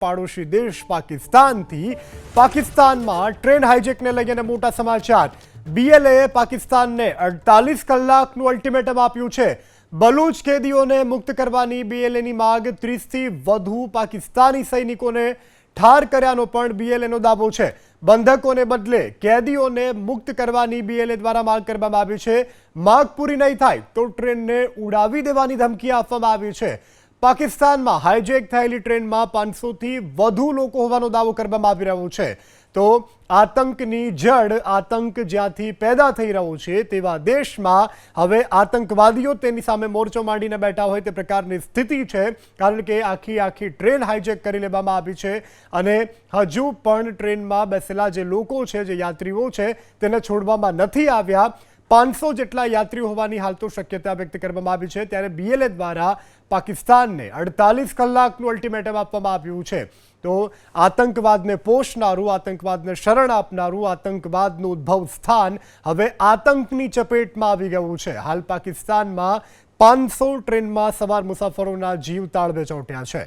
પાડોશી દેશ પાકિસ્તાનમાં ટ્રેન હાઇજેકને લઈને મોટા સમાચાર। બીએલએ પાકિસ્તાનને 48 કલાકનું અલ્ટિમેટમ આપ્યું છે। બલૂચ કેદીઓને મુક્ત કરવાની બીએલએની માંગ 30થી વધુ પાકિસ્તાની સૈનિકોને ઠાર કર્યાનો પણ બીએલએનો દાવો છે। બંધકોને બદલે કેદીઓને મુક્ત કરવાની બીએલએ દ્વારા માંગ કરવામાં આવી છે। માંગ પૂરી નહીં થાય તો ટ્રેનને ઉડાવી દેવાની ધમકી આપવામાં આવી છે। પાકિસ્તાનમાં હાઇજેક થયેલી ટ્રેનમાં 500થી વધુ લોકો હોવાનો દાવો કરવામાં આવી રહ્યો છે। તો આતંકની જડ આતંક જ્યાંથી પેદા થઈ રહ્યો છે તેવા દેશમાં હવે આતંકવાદીઓ તેની સામે મોરચો માંડીને બેઠા હોય તે પ્રકારની સ્થિતિ છે, કારણ કે આખી ટ્રેન હાઇજેક કરી લેવામાં આવી છે અને હજુ પણ ટ્રેનમાં બેસેલા જે લોકો છે, જે યાત્રીઓ છે, તેને છોડવામાં નથી આવ્યા। 500 જેટલા યાત્રીઓ હોવાની હાલ તો શક્યતા વ્યક્ત કરવામાં આવી છે। ત્યારે બીએલએ દ્વારા પાકિસ્તાનને 48 કલાકનું અલ્ટિમેટમ આપવામાં આવ્યું છે। તો આતંકવાદને પોષનારું, આતંકવાદને શરણ આપનારું, આતંકવાદનું ઉદ્ભવ સ્થાન હવે આતંકની ચપેટમાં આવી ગયું છે। હાલ પાકિસ્તાનમાં 500 ટ્રેનમાં સવાર મુસાફરોના જીવ તાળવે ચોંટ્યા છે।